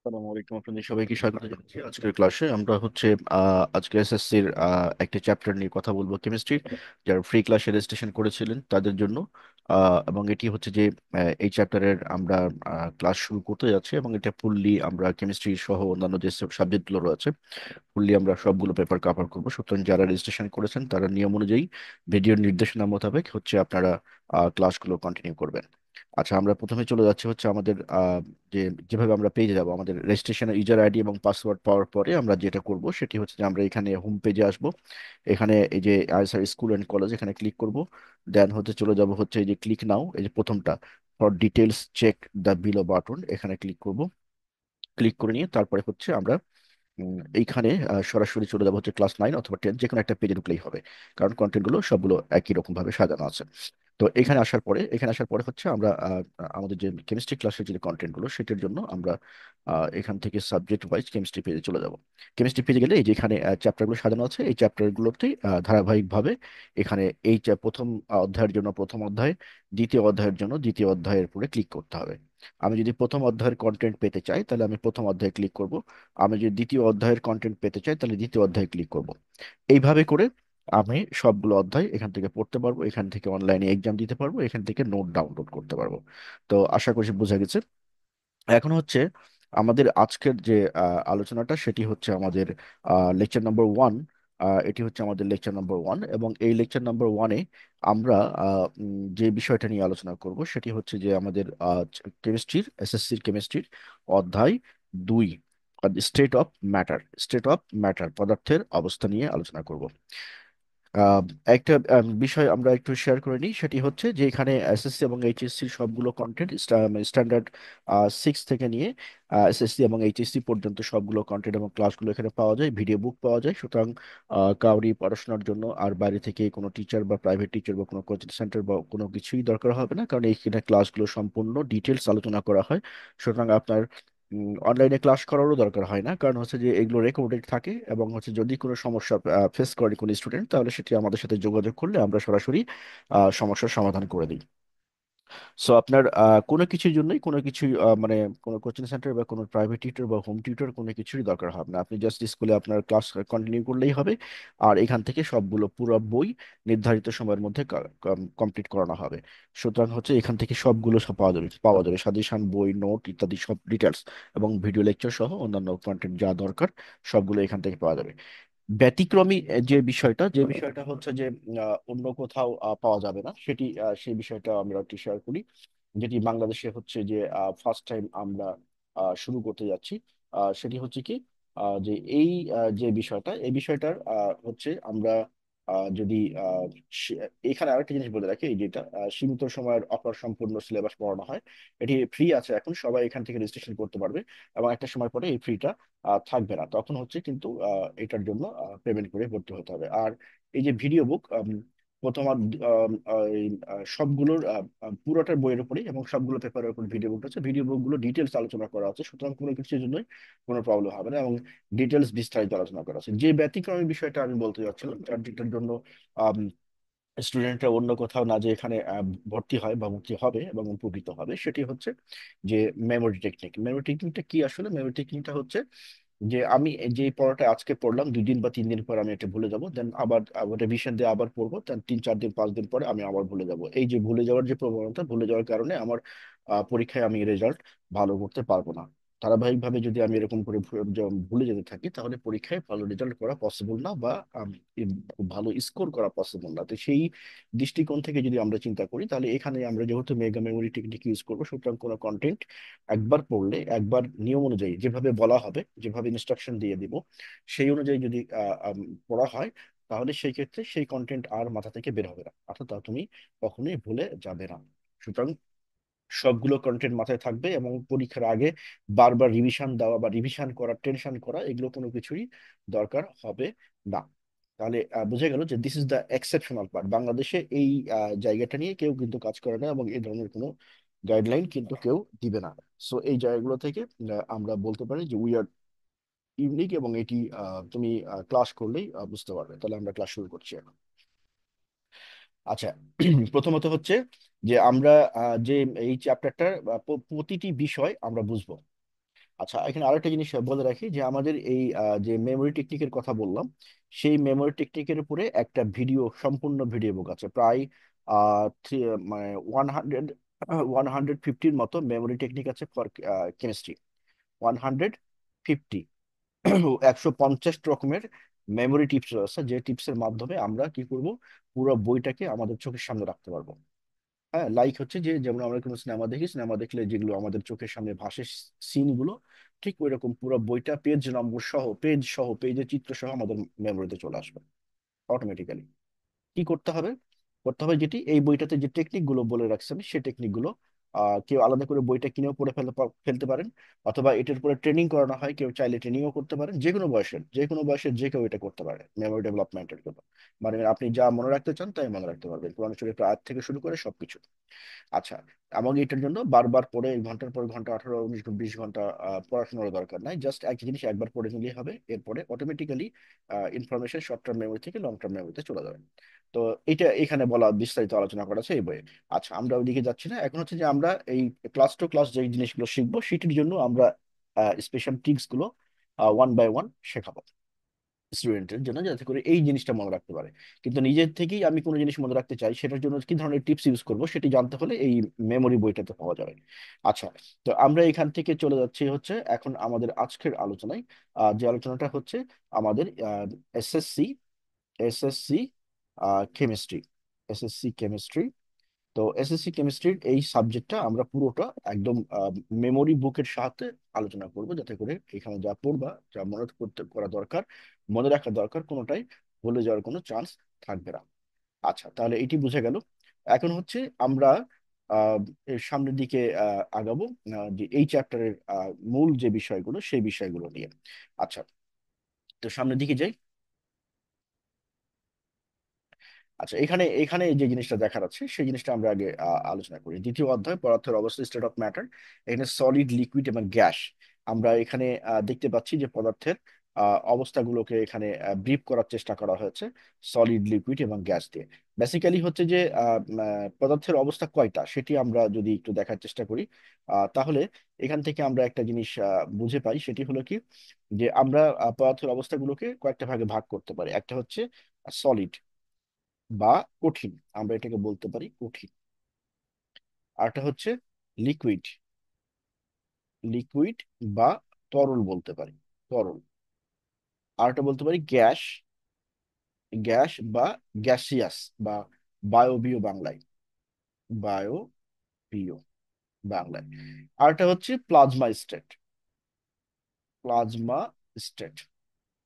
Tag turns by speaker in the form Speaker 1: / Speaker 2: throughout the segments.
Speaker 1: আসসালামু আলাইকুম, আপনাদের সবাইকে স্বাগত জানাচ্ছি আজকের ক্লাসে। আমরা হচ্ছে আজকে এসএসসির একটা চ্যাপ্টার নিয়ে কথা বলবো, কেমিস্ট্রি। যারা ফ্রি ক্লাসে রেজিস্ট্রেশন করেছিলেন তাদের জন্য। এবং এটি হচ্ছে যে এই চ্যাপ্টারের আমরা ক্লাস শুরু করতে যাচ্ছি, এবং এটা ফুললি আমরা কেমিস্ট্রি সহ অন্যান্য যে সাবজেক্টগুলো রয়েছে ফুললি আমরা সবগুলো পেপার কভার করবো। সুতরাং যারা রেজিস্ট্রেশন করেছেন তারা নিয়ম অনুযায়ী ভিডিওর নির্দেশনা মোতাবেক হচ্ছে আপনারা ক্লাসগুলো কন্টিনিউ করবেন। আচ্ছা, আমরা প্রথমে চলে যাচ্ছি হচ্ছে আমাদের যে যেভাবে আমরা পেজে যাব, আমাদের রেজিস্ট্রেশনের ইউজার আইডি এবং পাসওয়ার্ড পাওয়ার পরে আমরা যেটা করব সেটি হচ্ছে যে আমরা এখানে হোম পেজে আসব। এখানে এই যে আইএসআর স্কুল অ্যান্ড কলেজ এখানে ক্লিক করব। দেন হচ্ছে চলে যাব হচ্ছে এই যে ক্লিক নাও, এই যে প্রথমটা, for details check the below button, এখানে ক্লিক করব। ক্লিক করে নিয়ে তারপরে হচ্ছে আমরা এইখানে সরাসরি চলে যাবো হচ্ছে ক্লাস 9 অথবা 10, যে কোনো একটা পেজে ঢুকলেই হবে, কারণ কন্টেন্ট গুলো সবগুলো একই রকম ভাবে সাজানো আছে। তো এখানে আসার পরে হচ্ছে আমরা আমাদের যে কেমিস্ট্রি ক্লাসের যে কন্টেন্ট গুলো সেটার জন্য আমরা এখান থেকে সাবজেক্ট ওয়াইজ কেমিস্ট্রি পেজে চলে যাব। কেমিস্ট্রি পেজে গেলে এই যে এখানে চ্যাপ্টার গুলো সাজানো আছে, এই চ্যাপ্টার গুলোতে ধারাবাহিকভাবে এখানে প্রথম অধ্যায়ের জন্য প্রথম অধ্যায়, দ্বিতীয় অধ্যায়ের জন্য দ্বিতীয় অধ্যায়ের উপরে ক্লিক করতে হবে। আমি যদি প্রথম অধ্যায়ের কন্টেন্ট পেতে চাই তাহলে আমি প্রথম অধ্যায়ে ক্লিক করব। আমি যদি দ্বিতীয় অধ্যায়ের কন্টেন্ট পেতে চাই তাহলে দ্বিতীয় অধ্যায়ে ক্লিক করব। এইভাবে করে আমি সবগুলো অধ্যায় এখান থেকে পড়তে পারবো, এখান থেকে অনলাইনে এক্সাম দিতে পারবো, এখান থেকে নোট ডাউনলোড করতে পারবো। তো আশা করছি বোঝা গেছে। এখন হচ্ছে আমাদের আজকের যে আলোচনাটা সেটি হচ্ছে আমাদের লেকচার নাম্বার 1। এটি হচ্ছে আমাদের লেকচার নাম্বার 1, এবং এই লেকচার নাম্বার 1-এ আমরা যে বিষয়টা নিয়ে আলোচনা করব সেটি হচ্ছে যে আমাদের কেমিস্ট্রির, এসএসসির কেমিস্ট্রির অধ্যায় 2, স্টেট অফ ম্যাটার, পদার্থের অবস্থা নিয়ে আলোচনা করব। আহ, একটা বিষয় আমরা একটু শেয়ার করে নিই, সেটি হচ্ছে যে এখানে এসএসসি এবং এইচএসসি সবগুলো কন্টেন্ট স্ট্যান্ডার্ড 6 থেকে নিয়ে এসএসসি এবং এইচএসসি পর্যন্ত সবগুলো কন্টেন্ট এবং ক্লাসগুলো এখানে পাওয়া যায়, ভিডিও বুক পাওয়া যায়। সুতরাং কাউরি পড়াশোনার জন্য আর বাইরে থেকে কোনো টিচার বা প্রাইভেট টিচার বা কোনো কোচিং সেন্টার বা কোনো কিছুই দরকার হবে না, কারণ এইখানে ক্লাসগুলো সম্পূর্ণ ডিটেলস আলোচনা করা হয়। সুতরাং আপনার অনলাইনে ক্লাস করারও দরকার হয় না, কারণ হচ্ছে যে এগুলো রেকর্ডেড থাকে, এবং হচ্ছে যদি কোনো সমস্যা ফেস করে কোনো স্টুডেন্ট তাহলে সেটি আমাদের সাথে যোগাযোগ করলে আমরা সরাসরি সমস্যার সমাধান করে দিই। সো আপনার কোনো কিছুর জন্যই কোনো কিছু মানে কোনো কোচিং সেন্টার বা কোনো প্রাইভেট টিউটর বা হোম টিউটর কোনো কিছুরই দরকার হবে না, আপনি জাস্ট স্কুলে আপনার ক্লাস কন্টিনিউ করলেই হবে। আর এখান থেকে সবগুলো পুরো বই নির্ধারিত সময়ের মধ্যে কমপ্লিট করানো হবে। সুতরাং হচ্ছে এখান থেকে সবগুলো সব পাওয়া যাবে সাজেশন বই, নোট ইত্যাদি সব ডিটেলস, এবং ভিডিও লেকচার সহ অন্যান্য কন্টেন্ট যা দরকার সবগুলো এখান থেকে পাওয়া যাবে। ব্যতিক্রমী যে বিষয়টা হচ্ছে যে অন্য কোথাও পাওয়া যাবে না, সেই বিষয়টা আমরা একটু শেয়ার করি। যেটি বাংলাদেশে হচ্ছে যে ফার্স্ট টাইম আমরা শুরু করতে যাচ্ছি, সেটি হচ্ছে কি, যে এই বিষয়টার হচ্ছে আমরা যদি এখানে আরেকটা জিনিস বলে রাখি, এই যেটা সীমিত সময়ের অপার সম্পূর্ণ সিলেবাস পড়ানো হয়। এটি ফ্রি আছে, এখন সবাই এখান থেকে রেজিস্ট্রেশন করতে পারবে, এবং একটা সময় পরে এই ফ্রিটা থাকবে না, তখন হচ্ছে কিন্তু এটার জন্য পেমেন্ট করে ভর্তি হতে হবে। আর এই যে ভিডিও বুক, প্রথম আর এই, সবগুলোর পুরোটার বইয়ের উপরেই এবং সবগুলো পেপারের উপর ভিডিও বুক আছে, ভিডিও বুক গুলো ডিটেলস আলোচনা করা আছে, সুতরাং কোনো কিছুর জন্যই কোনো প্রবলেম হবে না, এবং ডিটেলস বিস্তারিত আলোচনা করা আছে। যে ব্যতিক্রমী বিষয়টা আমি বলতে যাচ্ছিলাম, যেটার জন্য স্টুডেন্টরা অন্য কোথাও না যে এখানে ভর্তি হয় বা ভর্তি হবে এবং উপকৃত হবে, সেটি হচ্ছে যে মেমোরি টেকনিকটা কি। আসলে মেমোরি টেকনিকটা হচ্ছে যে আমি যে পড়াটা আজকে পড়লাম 2 দিন বা 3 দিন পর আমি এটা ভুলে যাব, দেন আবার রিভিশন দিয়ে আবার পড়বো, দেন 3 4 দিন 5 দিন পরে আমি আবার ভুলে যাব। এই যে ভুলে যাওয়ার যে প্রবণতা, ভুলে যাওয়ার কারণে আমার পরীক্ষায় আমি রেজাল্ট ভালো করতে পারবো না। ধারাবাহিকভাবে যদি আমি এরকম করে ভুলে যেতে থাকি তাহলে পরীক্ষায় ভালো রেজাল্ট করা পসিবল না, বা খুব ভালো স্কোর করা পসিবল না। তো সেই দৃষ্টিকোণ থেকে যদি আমরা চিন্তা করি তাহলে এখানে আমরা যেহেতু মেগা মেমোরি টেকনিক ইউজ করবো, সুতরাং কোনো কন্টেন্ট একবার পড়লে, একবার নিয়ম অনুযায়ী যেভাবে বলা হবে, যেভাবে ইনস্ট্রাকশন দিয়ে দিব সেই অনুযায়ী যদি পড়া হয়, তাহলে সেই ক্ষেত্রে সেই কন্টেন্ট আর মাথা থেকে বের হবে না, অর্থাৎ তা তুমি কখনোই ভুলে যাবে না। সুতরাং সবগুলো কন্টেন্ট মাথায় থাকবে, এবং পরীক্ষার আগে বারবার রিভিশন দেওয়া বা রিভিশন করা, টেনশন করা, এগুলো কোনো কিছুরই দরকার হবে না। তাহলে বোঝা গেল যে this is the exceptional part. বাংলাদেশে এই জায়গাটা নিয়ে কেউ কিন্তু কাজ করে না, এবং এই ধরনের কোনো গাইডলাইন কিন্তু কেউ দিবে না। সো এই জায়গাগুলো থেকে আমরা বলতে পারি যে উই আর ইউনিক, এবং এটি তুমি ক্লাস করলেই বুঝতে পারবে। তাহলে আমরা ক্লাস শুরু করছি এখন। আচ্ছা, প্রথমত হচ্ছে যে আমরা যে এই চ্যাপ্টারটার প্রতিটি বিষয় আমরা বুঝবো। আচ্ছা, এখানে আরেকটা জিনিস বলে রাখি যে আমাদের এই যে মেমোরি টেকনিকের কথা বললাম, সেই মেমোরি টেকনিকের উপরে একটা ভিডিও, সম্পূর্ণ ভিডিও বুক আছে, প্রায় মানে 150 মতো মেমোরি টেকনিক আছে ফর কেমিস্ট্রি। 150, 150 রকমের মেমোরি টিপস আছে, যে টিপসের মাধ্যমে আমরা কি করব, পুরো বইটাকে আমাদের চোখের সামনে রাখতে পারবো। হ্যাঁ, লাইক হচ্ছে যে যেমন আমরা কোনো সিনেমা দেখি, সিনেমা দেখলে যেগুলো আমাদের চোখের সামনে ভাসে সিন গুলো, ঠিক ওই রকম পুরো বইটা পেজ নম্বর সহ, পেজের চিত্র সহ আমাদের মেমোরিতে চলে আসবে অটোমেটিক্যালি। কি করতে হবে? করতে হবে যেটি, এই বইটাতে যে টেকনিক গুলো বলে রাখছে আমি, সেই টেকনিক গুলো কেউ আলাদা করে বইটা কিনেও পড়ে ফেলতে পারেন, অথবা এটার উপরে ট্রেনিং করানো হয়, কেউ চাইলে ট্রেনিংও করতে পারেন। যে কোনো বয়সের যে কেউ এটা করতে পারে মেমোরি ডেভেলপমেন্টের জন্য। মানে আপনি যা মনে রাখতে চান তাই মনে রাখতে পারবেন, কোরআন শরীফের আয়াত থেকে শুরু করে সবকিছু। আচ্ছা, আমাকে এটার জন্য বারবার পড়ে ঘন্টার পর ঘন্টা, 18, 19, 20 ঘন্টা পড়াশোনার দরকার নাই। জাস্ট একটা জিনিস একবার পড়ে নিলেই হবে, এরপরে automatically information short term memory থেকে লং টার্ম মেমোরিতে চলে যাবে। তো এটা এখানে বলা, বিস্তারিত আলোচনা করা আছে এই বইয়ে। আচ্ছা, আমরা ওইদিকে যাচ্ছি না, এখন হচ্ছে যে আমরা এই ক্লাস টু ক্লাস যে জিনিসগুলো শিখবো সেটির জন্য আমরা স্পেশাল ট্রিক্স গুলো ওয়ান বাই ওয়ান শেখাবো স্টুডেন্টের জন্য, যাতে করে এই জিনিসটা মনে রাখতে পারে। কিন্তু নিজের থেকেই আমি কোনো জিনিস মনে রাখতে চাই, সেটার জন্য কি ধরনের টিপস ইউজ করব সেটি জানতে হলে এই মেমোরি বইটাতে পাওয়া যাবে। আচ্ছা, তো আমরা এখান থেকে চলে যাচ্ছি হচ্ছে এখন আমাদের আজকের আলোচনায়। যে আলোচনাটা হচ্ছে আমাদের SSC SSC chemistry, SSC chemistry. তো এসএসসি কেমিস্ট্রির এই সাবজেক্টটা আমরা পুরোটা একদম মেমোরি বুকের সাথে আলোচনা করব, যাতে করে এখানে যা পড়বা, যা মনে করতে করা দরকার, মনে রাখা দরকার, কোনোটাই ভুলে যাওয়ার কোনো চান্স থাকবে না। আচ্ছা, তাহলে এটি বুঝে গেল। এখন হচ্ছে আমরা আহ এর সামনের দিকে আগাবো, যে এই চ্যাপ্টারের মূল যে বিষয়গুলো সেই বিষয়গুলো নিয়ে। আচ্ছা, তো সামনের দিকে যাই। আচ্ছা, এখানে এখানে যে জিনিসটা দেখার আছে সেই জিনিসটা আমরা আগে আলোচনা করি। দ্বিতীয় অধ্যায়, পদার্থের অবস্থা, স্টেট অফ ম্যাটার। এখানে সলিড, লিকুইড এবং গ্যাস আমরা এখানে দেখতে পাচ্ছি যে পদার্থের অবস্থাগুলোকে এখানে ব্রিফ করার চেষ্টা করা হয়েছে সলিড, লিকুইড এবং গ্যাস দিয়ে। বেসিক্যালি হচ্ছে যে পদার্থের অবস্থা কয়টা সেটি আমরা যদি একটু দেখার চেষ্টা করি, তাহলে এখান থেকে আমরা একটা জিনিস বুঝে পাই, সেটি হলো কি, যে আমরা পদার্থের অবস্থাগুলোকে কয়েকটা ভাগে ভাগ করতে পারি। একটা হচ্ছে সলিড বা কঠিন, আমরা এটাকে বলতে পারি কঠিন। আরটা হচ্ছে লিকুইড, লিকুইড বা তরল বলতে পারি, তরল। আরটা বলতে পারি গ্যাস, গ্যাস বা গ্যাসিয়াস বা বায়বীয় বাংলায়, বায়বীয় বাংলায়। আরটা হচ্ছে প্লাজমা স্টেট, প্লাজমা স্টেট,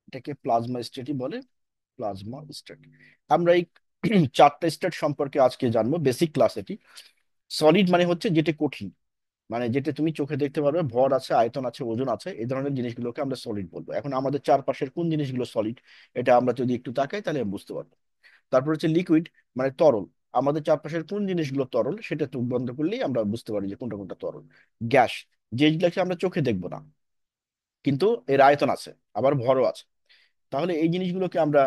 Speaker 1: এটাকে প্লাজমা স্টেটই বলে, প্লাজমা স্টেট। আমরা এই চারটা স্টেট সম্পর্কে আজকে জানবো, বেসিক ক্লাস এটি। সলিড মানে হচ্ছে যেটা কঠিন, মানে যেটা তুমি চোখে দেখতে পারবে, ভর আছে, আয়তন আছে, ওজন আছে, এই ধরনের জিনিসগুলোকে আমরা সলিড বলবো। এখন আমাদের চারপাশের কোন জিনিসগুলো সলিড, এটা আমরা যদি একটু তাকাই তাহলে আমি বুঝতে পারবো। তারপর হচ্ছে লিকুইড, মানে তরল, আমাদের চারপাশের কোন জিনিসগুলো তরল সেটা চোখ বন্ধ করলেই আমরা বুঝতে পারি যে কোনটা কোনটা তরল। গ্যাস, যেগুলোকে আমরা চোখে দেখবো না কিন্তু এর আয়তন আছে, আবার ভরও আছে, তাহলে এই জিনিসগুলোকে আমরা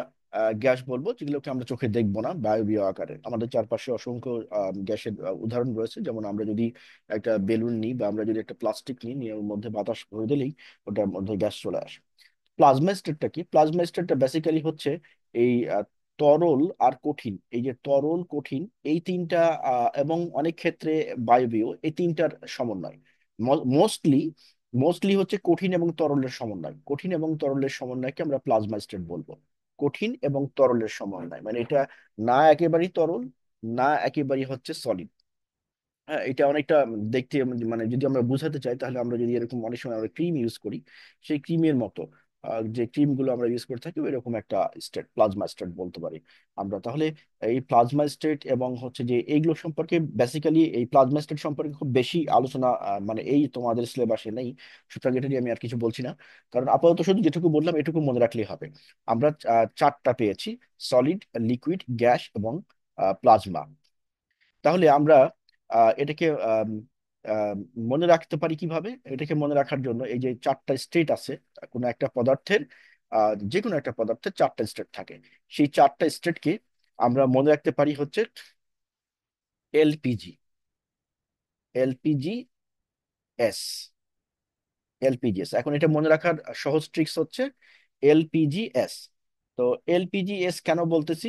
Speaker 1: গ্যাস বলবো, যেগুলোকে আমরা চোখে দেখবো না, বায়বীয় আকারে। আমাদের চারপাশে অসংখ্য গ্যাসের উদাহরণ রয়েছে, যেমন আমরা যদি একটা বেলুন নিই বা আমরা যদি একটা প্লাস্টিক নিই, নিয়ে ওর মধ্যে বাতাস ভরে দিলেই ওটার মধ্যে গ্যাস চলে আসে। প্লাজমা স্টেটটা কি? প্লাজমা স্টেটটা বেসিক্যালি হচ্ছে এই তরল আর কঠিন, এই যে তরল কঠিন এই তিনটা, এবং অনেক ক্ষেত্রে বায়বীয়, এই তিনটার সমন্বয়। মোস্টলি মোস্টলি হচ্ছে কঠিন এবং তরলের সমন্বয়, কঠিন এবং তরলের সমন্বয়কে আমরা প্লাজমা স্টেট বলবো। কঠিন এবং তরলের সমন্বয় মানে এটা না একেবারেই তরল, না একেবারেই হচ্ছে সলিড। হ্যাঁ, এটা অনেকটা দেখতে, মানে যদি আমরা বুঝাতে চাই তাহলে আমরা যদি এরকম অনেক সময় আমরা ক্রিম ইউজ করি, সেই ক্রিমের মতো যে ক্রিম গুলো আমরা ইউজ করে থাকি এরকম একটা স্টেট, প্লাজমা স্টেট বলতে পারি আমরা। তাহলে এই প্লাজমা স্টেট এবং হচ্ছে যে এইগুলো সম্পর্কে, বেসিক্যালি এই প্লাজমা স্টেট সম্পর্কে খুব বেশি আলোচনা মানে এই তোমাদের সিলেবাসে নেই, সুতরাং এটা নিয়ে আমি আর কিছু বলছি না। কারণ আপাতত শুধু যেটুকু বললাম এটুকু মনে রাখলেই হবে। আমরা চারটা পেয়েছি, সলিড, লিকুইড, গ্যাস এবং প্লাজমা। তাহলে আমরা এটাকে আম, মনে রাখতে পারি কিভাবে? এটাকে মনে রাখার জন্য এই যে চারটা স্টেট আছে কোনো একটা পদার্থের, যে কোনো একটা পদার্থের চারটা স্টেট থাকে, সেই চারটা স্টেটকে আমরা মনে রাখতে পারি হচ্ছে এলপিজি, এলপিজি এস, এলপিজিএস। এখন এটা মনে রাখার সহজ ট্রিক্স হচ্ছে এলপিজিএস। তো এলপিজিএস কেন বলতেছি,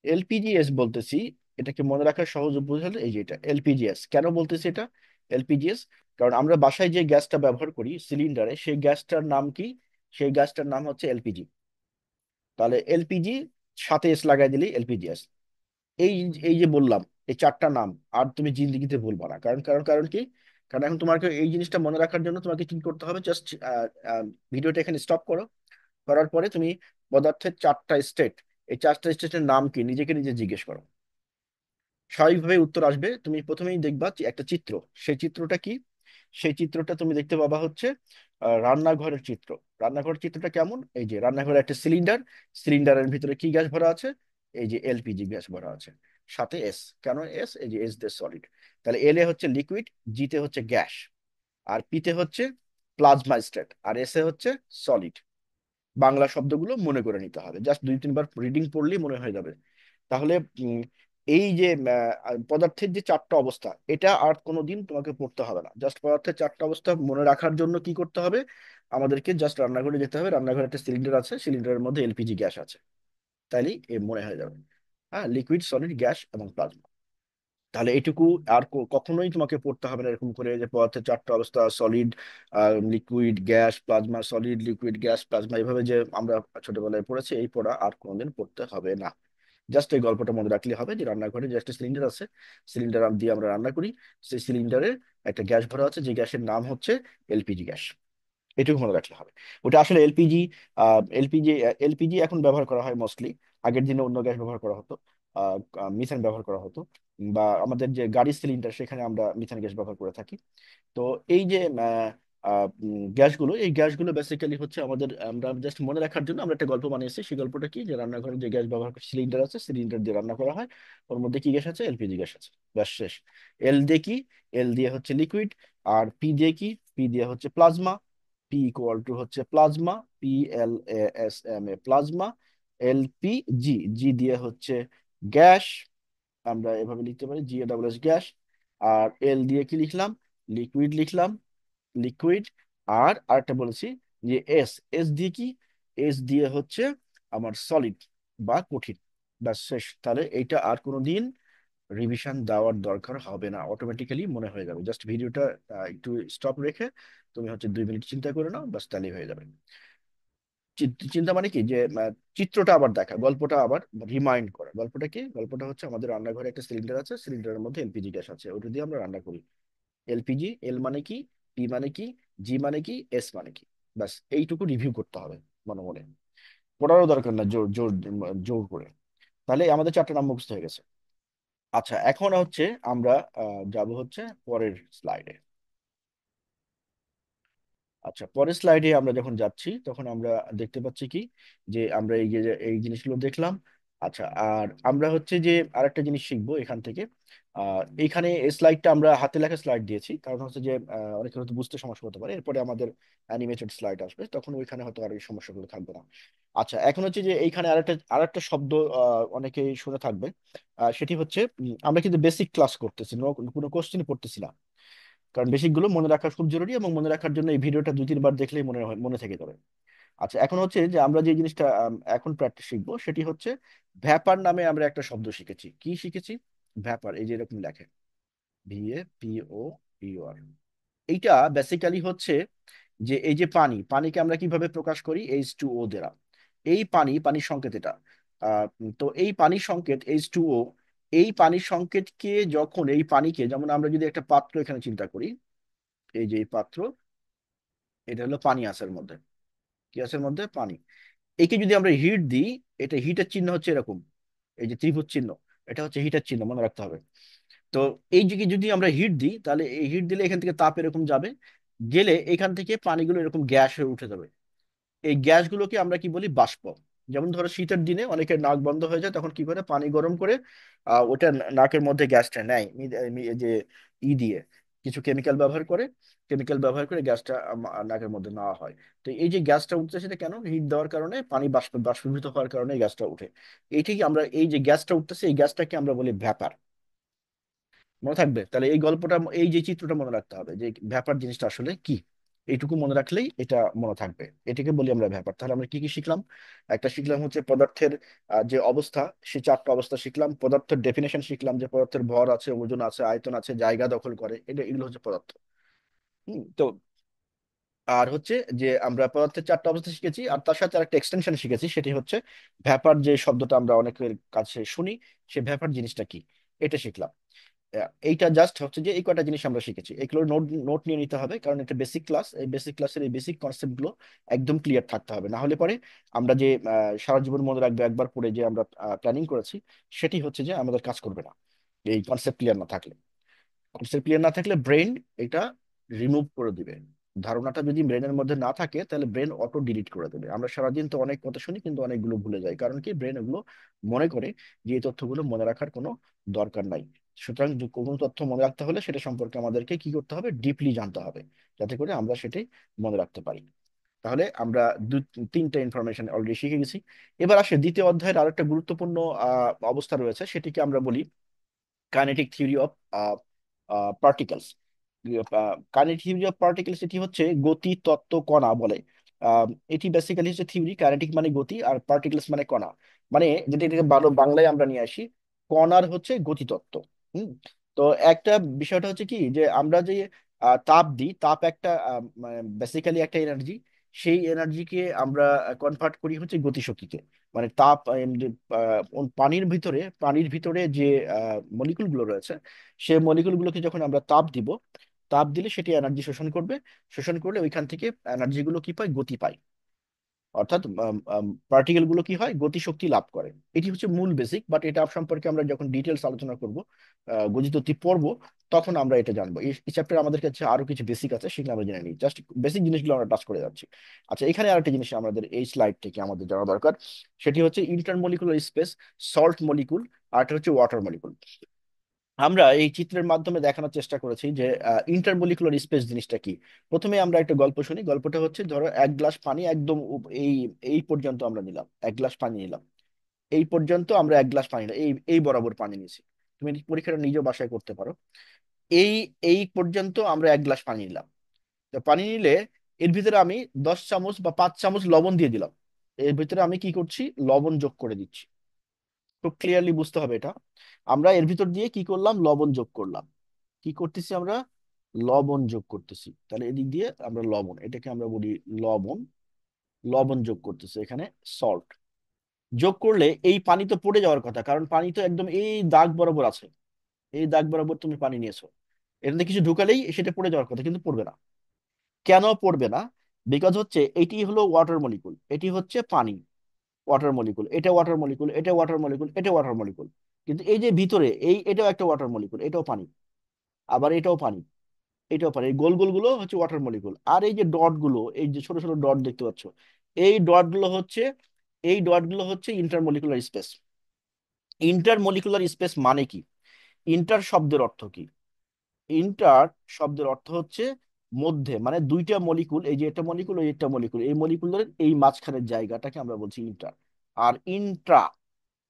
Speaker 1: এলপিজিএস বলতেছি, এটাকে মনে রাখার সহজ উপায় হলো এই যে এটা এলপিজিএস। কেন বলতেছি এটা এলপিজিএস? কারণ আমরা বাসায় যে গ্যাসটা ব্যবহার করি সিলিন্ডারে, সেই গ্যাসটার নাম কি? সেই গ্যাসটার নাম হচ্ছে এলপিজি। তাহলে এলপিজি সাথে এস লাগাই দিলেই এলপিজিএস। এই এই যে বললাম, এই চারটা নাম আর তুমি জিন্দেগিতে ভুলবা না। কারণ কারণ কারণ কি? কারণ এখন তোমাকে এই জিনিসটা মনে রাখার জন্য তোমাকে কি করতে হবে, জাস্ট ভিডিওটা এখানে স্টপ করো। করার পরে তুমি পদার্থের চারটা স্টেট, এই চারটা স্টেটের নাম কি নিজেকে নিজে জিজ্ঞেস করো। স্বাভাবিকভাবে উত্তর আসবে। তুমি প্রথমেই দেখবা যে একটা চিত্র। সেই চিত্রটা কি? সেই চিত্রটা তুমি দেখতে পাবা হচ্ছে রান্নাঘরের চিত্র। রান্নাঘরের চিত্রটা কেমন? এই যে রান্নাঘরে একটা সিলিন্ডার, সিলিন্ডারের ভিতরে কি গ্যাস ভরা আছে? এই যে এলপিজি গ্যাস ভরা আছে। সাথে এস। কেন এস? এই যে এস দিয়ে সলিড। তাহলে এল এ হচ্ছে লিকুইড, জিতে হচ্ছে গ্যাস, আর পিতে হচ্ছে প্লাজমা স্টেট, আর এস এ হচ্ছে সলিড। বাংলা শব্দগুলো মনে করে নিতে হবে, জাস্ট দুই তিনবার রিডিং পড়লেই মনে হয়ে যাবে। তাহলে এই যে পদার্থের যে চারটা অবস্থা, এটা আর কোনোদিন তোমাকে পড়তে হবে না। জাস্ট পদার্থের চারটা অবস্থা মনে রাখার জন্য কি করতে হবে? আমাদেরকে জাস্ট রান্নাঘরে যেতে হবে, রান্নাঘরে একটা সিলিন্ডার আছে, সিলিন্ডারের মধ্যে এলপিজি গ্যাস আছে। তাইলেই এ মনে হয়ে যাবে। হ্যাঁ, লিকুইড, সলিড, গ্যাস এবং প্লাজমা। তাহলে এইটুকু আর কখনোই তোমাকে পড়তে হবে না এরকম করে যে পদার্থের চারটা অবস্থা solid, liquid, gas, plasma, solid, liquid, gas, plasma, এইভাবে যে আমরা ছোটবেলায় পড়েছি, এই পড়া আর কোনোদিন পড়তে হবে না। জাস্ট এই গল্পটা মনে রাখলে হবে যে রান্নাঘরে যে একটা সিলিন্ডার আছে, সিলিন্ডার দিয়ে আমরা রান্না করি, সেই সিলিন্ডারে একটা গ্যাস ভরা আছে, যে গ্যাসের নাম হচ্ছে এলপিজি গ্যাস। এটুকু মনে রাখলে হবে। ওটা আসলে এলপিজি। এলপিজি, এলপিজি এখন ব্যবহার করা হয় মোস্টলি। আগের দিনে অন্য গ্যাস ব্যবহার করা হতো, মিথেন ব্যবহার করা হতো। বা আমাদের যে গাড়ির সিলিন্ডার, সেখানে আমরা মিথেন গ্যাস ব্যবহার করে থাকি। তো এই যে গ্যাসগুলো, এই গ্যাসগুলো বেসিক্যালি হচ্ছে আমাদের, আমরা জাস্ট মনে রাখার জন্য আমরা একটা গল্প বানিয়েছি। সেই গল্পটা কি, যে রান্নাঘরে যে গ্যাস ব্যবহার করে সিলিন্ডার আছে, সিলিন্ডার দিয়ে রান্না করা হয়, ওর মধ্যে কি গ্যাস আছে? এলপিজি গ্যাস আছে। ব্যাস শেষ। এল দিয়ে কি? এল দিয়ে হচ্ছে লিকুইড। আর পি দিয়ে কি? পি দিয়ে হচ্ছে প্লাজমা। পি ইকুয়াল টু হচ্ছে plasma, P L A S M A, plasma. L P G, G দিয়ে হচ্ছে গ্যাস। আমরা এভাবে লিখতে পারি G A double S, gas. আর এল দিয়ে কি লিখলাম? লিকুইড লিখলাম, লিকুইড। আর আরেকটা বলেছি যে এস, এস দিয়ে কি? এস দিয়ে হচ্ছে আমার সলিড বা কঠিন। ব্যাস শেষ। তাহলে এইটা আর কোনোদিন রিভিশন দেওয়ার দরকার হবে না, অটোমেটিক্যালি মনে হয়ে যাবে। জাস্ট ভিডিওটা একটু স্টপ রেখে তুমি হচ্ছে 2 মিনিট চিন্তা করে নাও, ব্যাস তাহলেই হয়ে যাবে। চিন্তা মানে কি, যে চিত্রটা আবার দেখা, গল্পটা আবার রিমাইন্ড করা। গল্পটা কি? গল্পটা হচ্ছে আমাদের রান্নাঘরে একটা সিলিন্ডার আছে, সিলিন্ডারের মধ্যে এলপিজি গ্যাস আছে, ওটা দিয়ে আমরা রান্না করি। এলপিজি, এল মানে কি, পি মানে কি, জি মানে কি, এস মানে কি। ব্যাস এইটুকু রিভিউ করতে হবে মনে মনে। পড়ারও দরকার না জোর জোর জোর করে। তাহলে আমাদের চারটা নাম মুখস্থ হয়ে গেছে। আচ্ছা, এখন হচ্ছে আমরা যাব হচ্ছে পরের স্লাইডে। আচ্ছা, পরের স্লাইডে আমরা যখন যাচ্ছি, তখন আমরা দেখতে পাচ্ছি কি, যে আমরা এই যে এই জিনিসগুলো দেখলাম। আচ্ছা, আর আমরা হচ্ছে যে আরেকটা জিনিস শিখবো এখান থেকে। এইখানে এই স্লাইডটা আমরা হাতে লেখা স্লাইড দিয়েছি, কারণ হচ্ছে যে অনেকের হয়তো বুঝতে সমস্যা হতে পারে। এরপরে আমাদের অ্যানিমেটেড স্লাইড আসবে, তখন ওইখানে হয়তো আর এই সমস্যাগুলো থাকবে না। আচ্ছা, এখন হচ্ছে যে এইখানে আরেকটা আরেকটা শব্দ অনেকেই শুনে থাকবে। সেটি হচ্ছে, আমরা কিন্তু বেসিক ক্লাস করতেছি, কোনো কোশ্চেন পড়তেছি না। কারণ বেসিক গুলো মনে রাখা খুব জরুরি, এবং মনে রাখার জন্য এই ভিডিওটা 2-3 বার দেখলেই মনে থেকে যাবে। আচ্ছা, এখন হচ্ছে যে আমরা যে জিনিসটা এখন প্র্যাকটিস শিখবো, সেটি হচ্ছে ভ্যাপার নামে আমরা একটা শব্দ শিখেছি। কি শিখেছি? ভ্যাপার। এই যে এরকম লেখে, VAPOER। এইটা বেসিক্যালি হচ্ছে যে এই যে পানি, পানিকে আমরা কিভাবে প্রকাশ করি? H2O দ্বারা। এই পানি, পানির সংকেত এটা। তো এই পানির সংকেত H2O, এই পানির সংকেতকে যখন, এই পানিকে যেমন আমরা যদি একটা পাত্র এখানে চিন্তা করি, এই যে এই পাত্র, এটা হলো পানি আছে এর মধ্যে। কি আছে এর মধ্যে? পানি। একে যদি আমরা হিট দিই, এটা হিটের চিহ্ন হচ্ছে এরকম, এই যে ত্রিভুজ চিহ্ন, এটা হচ্ছে হিটের চিহ্ন, মনে রাখতে হবে। তো এই যে যদি আমরা হিট দিই, তাহলে এই হিট দিলে এখান থেকে তাপ এরকম যাবে, গেলে এখান থেকে পানিগুলো এরকম গ্যাস হয়ে উঠে যাবে। এই গ্যাসগুলোকে আমরা কি বলি? বাষ্প। যেমন ধরো শীতের দিনে অনেকের নাক বন্ধ হয়ে যায়, তখন কি করে? পানি গরম করে ওটা নাকের মধ্যে গ্যাসটা নেয়, এই যে দিয়ে কিছু কেমিক্যাল ব্যবহার করে, কেমিক্যাল ব্যবহার করে গ্যাসটা নাকের মধ্যে নেওয়া হয়। তো এই যে গ্যাসটা উঠছে, সেটা কেন? হিট দেওয়ার কারণে, পানি বাষ্পীভূত হওয়ার কারণে এই গ্যাসটা উঠে। এইটাই আমরা, এই যে গ্যাসটা উঠতেছে, এই গ্যাসটাকে আমরা বলি ভ্যাপার। মনে থাকবে? তাহলে এই গল্পটা, এই যে চিত্রটা মনে রাখতে হবে যে ভ্যাপার জিনিসটা আসলে কি। এইটুকু মনে রাখলেই এটা মনে থাকবে। এটাকে বলি আমরা ব্যাপার। তাহলে আমরা কি কি শিখলাম? একটা শিখলাম হচ্ছে পদার্থের যে অবস্থা, সেই চারটা অবস্থা শিখলাম। পদার্থের ডেফিনেশন শিখলাম, যে পদার্থের ভর আছে, ওজন আছে, আয়তন আছে, জায়গা দখল করে, এগুলো হচ্ছে পদার্থ। তো আর হচ্ছে যে আমরা পদার্থের চারটা অবস্থা শিখেছি, আর তার সাথে আরেকটা এক্সটেনশন শিখেছি, সেটি হচ্ছে ভ্যাপার, যে শব্দটা আমরা অনেকের কাছে শুনি, সে ভ্যাপার জিনিসটা কি, এটা শিখলাম। এইটা জাস্ট হচ্ছে যে এই কয়টা জিনিস আমরা শিখেছি, এগুলো নোট নোট নিয়ে নিতে হবে, কারণ এটা বেসিক ক্লাস। এই বেসিক ক্লাসের এই বেসিক কনসেপ্ট গুলো একদম ক্লিয়ার থাকতে হবে, না হলে পরে আমরা যে সারা জীবন মনে রাখবো একবার পড়ে, যে আমরা প্ল্যানিং করেছি, সেটি হচ্ছে যে আমাদের কাজ করবে না এই কনসেপ্ট ক্লিয়ার না থাকলে। কনসেপ্ট ক্লিয়ার না থাকলে ব্রেন এটা রিমুভ করে দিবে। ধারণাটা যদি ব্রেনের মধ্যে না থাকে, তাহলে ব্রেন অটো ডিলিট করে দেবে। আমরা সারাদিন তো অনেক কথা শুনি, কিন্তু অনেকগুলো ভুলে যাই, কারণ কি, ব্রেন এগুলো মনে করে যে এই তথ্যগুলো মনে রাখার কোনো দরকার নাই। সুতরাং যে কোনো তথ্য মনে রাখতে হলে সেটা সম্পর্কে আমাদেরকে কি করতে হবে, ডিপলি জানতে হবে, যাতে করে আমরা সেটাই মনে রাখতে পারি। তাহলে আমরা দু তিনটা ইনফরমেশন অলরেডি শিখে গেছি। এবার আসে দ্বিতীয় অধ্যায়ের আরেকটা গুরুত্বপূর্ণ অবস্থা রয়েছে, সেটিকে আমরা বলি kinetic theory of particles. Kinetic theory of particles এটি হচ্ছে গতি তত্ত্ব কণা বলে। এটি বেসিক্যালি হচ্ছে থিওরি, কাইনেটিক মানে গতি, আর পার্টিকেলস মানে কণা। মানে যেটা, এটাকে ভালো বাংলায় আমরা নিয়ে আসি, কণার হচ্ছে গতি তত্ত্ব। হুম। তো একটা বিষয়টা হচ্ছে কি, যে আমরা যে তাপ দিই, তাপ একটা বেসিক্যালি একটা এনার্জি। সেই এনার্জিকে আমরা কনভার্ট করি হচ্ছে গতিশক্তিতে। মানে তাপ পানির ভিতরে যে মলিকুল গুলো রয়েছে, সেই মলিকুল গুলোকে যখন আমরা তাপ দিব, তাপ দিলে সেটি এনার্জি শোষণ করবে। শোষণ করলে ওইখান থেকে এনার্জি গুলো কি পায়, গতি পায়। অর্থাৎ পার্টিকেল গুলো কি হয়, গতিশক্তি লাভ করে। এটি হচ্ছে মূল বেসিক, বাট এটা সম্পর্কে আমরা যখন ডিটেলস আলোচনা করব, গতিতত্ত্ব পড়বো, তখন আমরা এটা জানবো। এই চ্যাপ্টারে আমাদের কাছে আরো কিছু বেসিক আছে, সেগুলো আমরা জেনে নিই। জাস্ট বেসিক জিনিসগুলো আমরা টাচ করে যাচ্ছি। আচ্ছা, এখানে আরেকটা জিনিস আমাদের এই স্লাইড থেকে আমাদের জানা দরকার, সেটি হচ্ছে ইন্টারমলিকুলার স্পেস, সল্ট মলিকুল, আর একটা হচ্ছে ওয়াটার মলিকুল। আমরা এই চিত্রের মাধ্যমে দেখানোর চেষ্টা করেছি যে ইন্টারমলিকুলার স্পেস জিনিসটা কি। প্রথমে আমরা একটা গল্প শুনি। গল্পটা হচ্ছে, ধরো এক গ্লাস পানি একদম এই এই পর্যন্ত আমরা নিলাম, এক গ্লাস পানি নিলাম, এই পর্যন্ত আমরা এক গ্লাস পানি নিলাম, এই এই বরাবর পানি নিয়েছি। তুমি পরীক্ষাটা নিজেও বাসায় করতে পারো। এই এই পর্যন্ত আমরা এক গ্লাস পানি নিলাম। তো পানি নিলে এর ভিতরে আমি 10 চামচ বা 5 চামচ লবণ দিয়ে দিলাম। এর ভিতরে আমি কি করছি, লবণ যোগ করে দিচ্ছি। খুব ক্লিয়ারলি বুঝতে হবে এটা। আমরা এর ভিতর দিয়ে কি করলাম, লবণ যোগ করলাম। কি করতেছি আমরা, লবণ যোগ করতেছি। তাহলে এদিক দিয়ে আমরা লবণ, এটাকে আমরা বলি লবণ। লবণ যোগ করতেছি এখানে, সল্ট যোগ করলে এই পানি তো পড়ে যাওয়ার কথা, কারণ পানি তো একদম এই দাগ বরাবর আছে। এই দাগ বরাবর তুমি পানি নিয়েছো, এর মধ্যে কিছু ঢুকালেই সেটা পড়ে যাওয়ার কথা, কিন্তু পড়বে না। কেন পড়বে না? বিকজ হচ্ছে এটি হলো ওয়াটার মলিকুল, এটি হচ্ছে পানি, ওয়াটার মলিকুল, এটা ওয়াটার মলিকুল, এটা ওয়াটার মলিকুল, এটা ওয়াটার মলিকুল। কিন্তু এই যে ভিতরে এটাও একটা ওয়াটার মলিকুল, এটাও পানি, আবার এটাও পানি, এটাও পারে। এই গোল গোল গুলো হচ্ছে ওয়াটার মলিকুল। আর এই যে ডট গুলো, এই যে ছোট ছোট ডট দেখতে পাচ্ছ, এই ডট গুলো হচ্ছে এই ডট গুলো হচ্ছে ইন্টারমলিকুলার স্পেস। ইন্টারমলিকুলার স্পেস মানে কি? ইন্টার শব্দের অর্থ কি? ইন্টার শব্দের অর্থ হচ্ছে মধ্যে, মানে দুইটা মলিকুল, এই যে এটা মলিকুল, ওই একটা মলিকুল, এই মলিকুলের এই মাঝখানের জায়গাটাকে আমরা বলছি ইন্টার। আর ইন্ট্রা,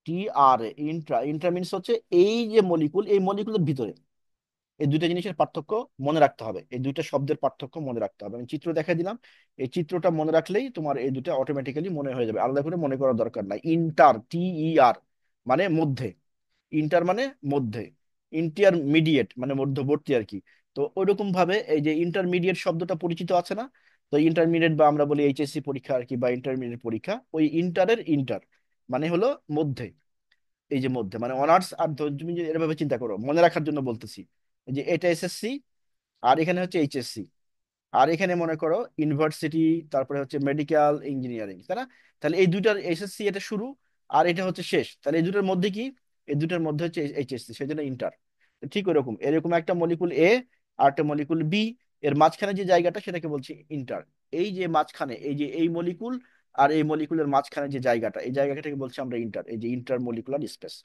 Speaker 1: টি আর এ, ইন্ট্রা, ইন্ট্রা মিনস হচ্ছে এই যে মলিকুল, এই মলিকুলের ভিতরে। এই দুইটা জিনিসের পার্থক্য মনে রাখতে হবে, এই দুইটা শব্দের পার্থক্য মনে রাখতে হবে। আমি চিত্র দেখা দিলাম, এই চিত্রটা মনে রাখলেই তোমার এই দুইটা অটোমেটিক্যালি মনে হয়ে যাবে, আলাদা করে মনে করার দরকার নাই। ইন্টার, টি ই আর, মানে মধ্যে। ইন্টার মানে মধ্যে, ইন্টারমিডিয়েট মানে মধ্যবর্তী আর কি। তো ওইরকম ভাবে এই যে ইন্টারমিডিয়েট শব্দটা পরিচিত আছে না? তো ইন্টারমিডিয়েট, বা আমরা বলি এইচএসসি পরীক্ষা আর কি, বা ইন্টারমিডিয়েট পরীক্ষা, ওই ইন্টারের ইন্টার মানে হলো মধ্যে। এই যে মধ্যে মানে অনার্স, আর তুমি যে এভাবে চিন্তা করো, মনে রাখার জন্য বলতেছি, এই যে এটা এসএসসি, আর এখানে হচ্ছে এইচএসসি, আর এখানে মনে করো ইউনিভার্সিটি, তারপরে হচ্ছে মেডিকেল ইঞ্জিনিয়ারিং, তাই না? তাহলে এই দুইটার এসএসসি এটা শুরু, আর এটা হচ্ছে শেষ। তাহলে এই দুটার মধ্যে কি, এই দুটার মধ্যে হচ্ছে এইচএসসি, সেই জন্য ইন্টার। ঠিক ওরকম, এরকম একটা মলিকুল এ আর একটা মলিকুল বি, এর মাঝখানে যে জায়গাটা সেটাকে বলছি ইন্টার। এই যে মাঝখানে, এই যে এই মলিকুল আর এই মলিকুলের মাঝখানে যে জায়গাটা, এই জায়গাটাকে বলছি আমরা ইন্টার, এই যে ইন্টার মলিকুলার স্পেস।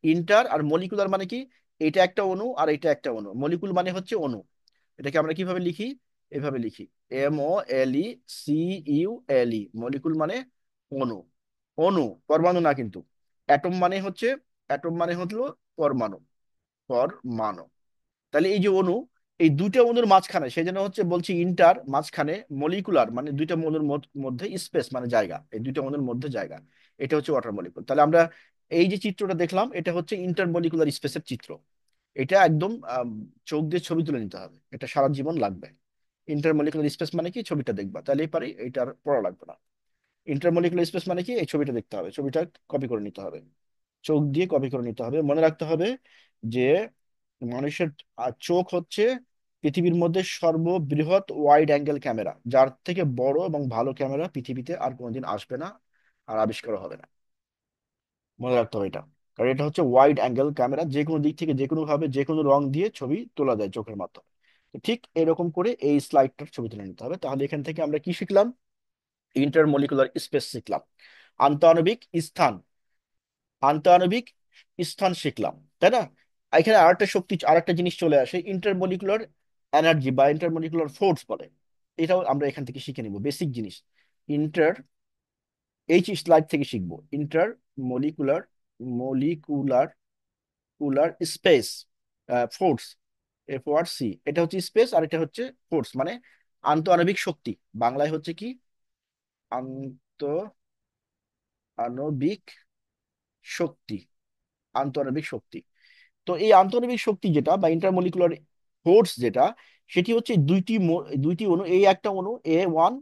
Speaker 1: ইন্টার আর মলিকুলার মানে কি, এটা একটা অণু আর এটা একটা অণু। মলিকুল মানে হচ্ছে অণু। এটাকে আমরা কিভাবে লিখি, এভাবে লিখি, MOLE, CULE, মলিকুল মানে অণু। অণু, পরমাণু না কিন্তু। অ্যাটম মানে হচ্ছে, অ্যাটম মানে হলো পরমাণু, পরমাণু। তাহলে এই যে অণু, এই দুইটা অণুর মাঝখানে, সেই জন্য হচ্ছে বলছি ইন্টার, মাঝখানে, মলিকুলার মানে দুইটা অণুর মধ্যে, স্পেস মানে জায়গা, এই দুইটা অণুর মধ্যে জায়গা, এটা হচ্ছে ওয়াটার মলিকুল। তাহলে আমরা এই যে চিত্রটা দেখলাম এটা হচ্ছে ইন্টার মলিকুলার স্পেসের চিত্র। এটা একদম চোখ দিয়ে ছবি তুলে নিতে হবে, এটা সারা জীবন লাগবে। ইন্টার মলিকুলার স্পেস মানে কি, ছবিটা দেখবা তাহলেই পারি, এটা আর পড়া লাগবে না। ইন্টার মলিকুলার স্পেস মানে কি, এই ছবিটা দেখতে হবে, ছবিটা কপি করে নিতে হবে, চোখ দিয়ে কপি করে নিতে হবে। মনে রাখতে হবে যে মানুষের চোখ হচ্ছে পৃথিবীর মধ্যে সর্ববৃহৎ ওয়াইড অ্যাঙ্গেল ক্যামেরা, যার থেকে বড় এবং ভালো ক্যামেরা পৃথিবীতে আর কোনোদিন আসবে না, আর আবিষ্কার হবে না। মনে রাখতে হবে এটা, কারণ এটা হচ্ছে ওয়াইড অ্যাঙ্গেল ক্যামেরা, যে কোনো দিক থেকে যে কোনো ভাবে যে কোনো রং দিয়ে ছবি তোলা যায় চোখের মাধ্যমে। তো ঠিক এরকম করে এই স্লাইডটার ছবি তুলে নিতে হবে। তাহলে এখান থেকে আমরা কি শিখলাম, ইন্টারমলিকুলার স্পেস শিখলাম, আন্তঃআণবিক স্থান, আন্তঃআণবিক স্থান শিখলাম, তাই না? এখানে আরেকটা শক্তি, আরেকটা জিনিস চলে আসে, ইন্টারমলিকুলার এনার্জি বা ইন্টারমলিকুলার ফোর্স বলে। এটাও আমরা এখান থেকে শিখে নিব, বেসিক জিনিস। ইন্টার, এই স্লাইড থেকে শিখবো, inter molecular, molecular cooler space force, FORC, এটা হচ্ছে স্পেস আর এটা হচ্ছে ফোর্স, মানে আন্তঃআণবিক শক্তি। বাংলায় হচ্ছে কি, আন্তঃআণবিক শক্তি, আন্তঃআণবিক শক্তি। তো এই আন্তঃআণবিক শক্তি যেটা বা ইন্টারমলিকুলার ফোর্স যেটা, সেটি হচ্ছে দুইটি অণু, এই একটা অণু A1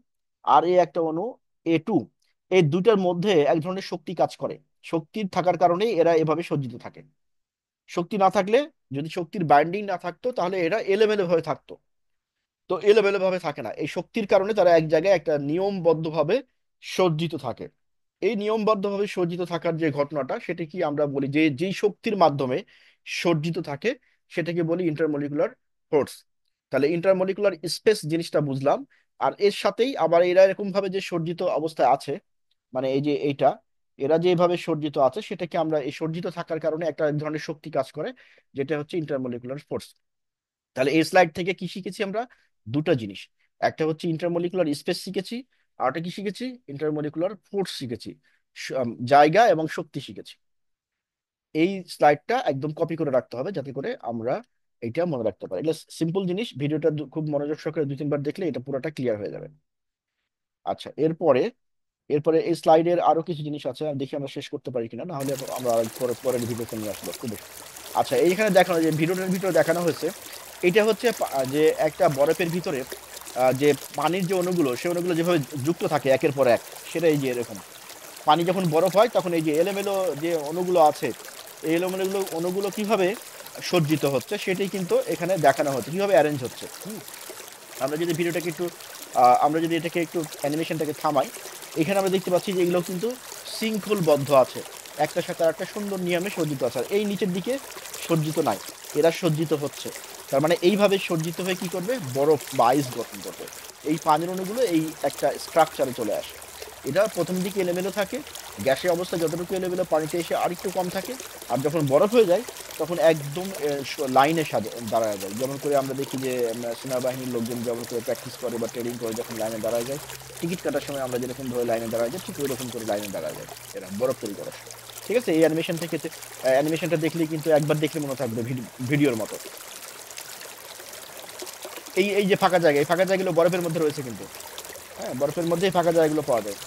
Speaker 1: আর এই একটা অণু A2, এই দুইটার মধ্যে এক ধরনের শক্তি কাজ করে। শক্তির থাকার কারণে এরা এভাবে সজ্জিত থাকে। শক্তি না থাকলে, যদি শক্তির বাইন্ডিং না থাকতো তাহলে এরা এলোমেলো ভাবে থাকতো। তো এলোমেলো ভাবে থাকে না, এই শক্তির কারণে তারা এক জায়গায় একটা নিয়মবদ্ধ ভাবে সজ্জিত থাকে। এই নিয়মবদ্ধ ভাবে সজ্জিত থাকার যে ঘটনাটা, সেটা কি আমরা বলি, যে যেই শক্তির মাধ্যমে সজ্জিত থাকে সেটাকে বলি ইন্টারমলিকুলার ফোর্স। তাহলে ইন্টারমলিকুলার স্পেস জিনিসটা বুঝলাম। আর এর সাথেই আবার এরা এরকম ভাবে যে সজ্জিত অবস্থায় আছে, মানে এই যে এইটা, এরা যেভাবে সজ্জিত আছে সেটাকে আমরা, এই সজ্জিত থাকার কারণে একটা এক ধরনের শক্তি কাজ করে, যেটা হচ্ছে ইন্টারমলিকুলার ফোর্স। তাহলে এই স্লাইড থেকে কি শিখেছি আমরা, দুটো জিনিস, একটা হচ্ছে ইন্টারমলিকুলার স্পেস শিখেছি, আর একটা কি শিখেছি, ইন্টারমলিকুলার ফোর্স শিখেছি, জায়গা এবং শক্তি শিখেছি। এই স্লাইডটা একদম কপি করে রাখতে হবে যাতে করে আমরা এটা মনে রাখতে পারি। এগুলো সিম্পল জিনিস, ভিডিওটা খুব মনোযোগ সহকারে 2-3 বার দেখলে এটা পুরোটা ক্লিয়ার হয়ে যাবে। আচ্ছা, এরপরে, এরপরে এই স্লাইডের আরো কিছু জিনিস আছে, আর দেখি আমরা শেষ করতে পারি কিনা, না হলে আমরা আর পরে পরের ভিডিওতে নিয়ে আসবো খুব বেশি। আচ্ছা, এইখানে দেখানো, যে ভিডিওটার ভিতরে দেখানো হয়েছে, এটা হচ্ছে যে একটা বরফের ভিতরে যে পানির যে অণুগুলো, সেই অণুগুলো যেভাবে যুক্ত থাকে একের পর এক, সেটা এই যে এরকম। পানি যখন বরফ হয় তখন এই যে এলোমেলো যে অণুগুলো আছে, এই এলোমেলো অণুগুলো কিভাবে সজ্জিত হচ্ছে সেটাই কিন্তু এখানে দেখানো হচ্ছে, কিভাবে অ্যারেঞ্জ হচ্ছে। আমরা যদি ভিডিওটাকে একটু আমরা যদি এটাকে একটু অ্যানিমেশনটাকে থামাই, এখানে আমরা দেখতে পাচ্ছি যে এগুলো কিন্তু শৃঙ্খলবদ্ধ আছে, একটার সাথে একটা সুন্দর নিয়মে সজ্জিত আছে। আর এই নিচের দিকে সজ্জিত নাই, এরা সজ্জিত হচ্ছে। তার মানে এইভাবে সজ্জিত হয়ে কি করবে, বরফ বা আইস গঠন করবে। এই পানির অণুগুলো এই একটা স্ট্রাকচারে চলে আসে। এটা প্রথম দিকে এলোমেলো থাকে, গ্যাসের অবস্থা যতটুকু এলোমেলো, পানিতে এসে আরেকটু কম থাকে। আর যখন বরফ হয়ে যায় তখন একদম লাইনে দাঁড়ায় যায়। যেমন করে আমরা দেখি যে সেনাবাহিনীর লোকজন যেমন করে প্র্যাকটিস করে বা ট্রেনিং করে যখন লাইনে দাঁড়ায় যায়, টিকিট কাটার সময় আমরা যেরকম ধরে লাইনে দাঁড়ায় যায়, ঠিক ওইরকম করে লাইনে দাঁড়ায় যায় এরা বরফ তৈরি করার সময়। ঠিক আছে, এই অ্যানিমেশন থেকে, অ্যানিমেশনটা দেখলেই কিন্তু একবার দেখলে মনে থাকবে ভিডিওর মতো। এই এই যে ফাঁকা জায়গা, এই ফাঁকা জায়গাগুলো বরফের মধ্যে রয়েছে কিন্তু, হ্যাঁ, বরফের মধ্যেই ফাঁকা জায়গাগুলো পাওয়া যায়।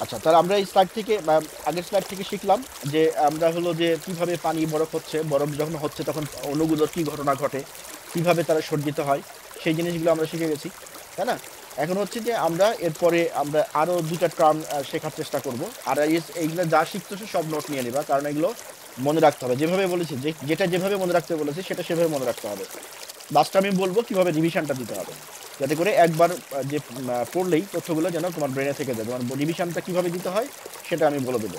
Speaker 1: আচ্ছা, তাহলে আমরা এই স্লাইড থেকে বা আগের স্লাইড থেকে শিখলাম যে আমরা হলো যে কিভাবে পানি বরফ হচ্ছে, বরফ যখন হচ্ছে তখন অণুগুলোর কি ঘটনা ঘটে, কিভাবে তারা সজ্জিত হয়, সেই জিনিসগুলো আমরা শিখে গেছি, তাই না? এখন হচ্ছে যে আমরা এরপরে আমরা আরো দুটা টার্ম শেখার চেষ্টা করব। আর এইগুলো যা শিখতেছো সব নোট নিয়ে নিবা, কারণ এগুলো মনে রাখতে হবে, যেভাবে বলেছি, যেটা যেভাবে মনে রাখতে বলেছি সেটা সেভাবে মনে রাখতে হবে। লাস্ট আমি বলবো কিভাবে রিভিশনটা দিতে হবে, যাতে করে একবার যে পড়লেই তথ্যগুলো যেন তোমার ব্রেনে থেকে যায়। তোমার রিভিশনটা কিভাবে দিতে হয় সেটা আমি বলে দেবো।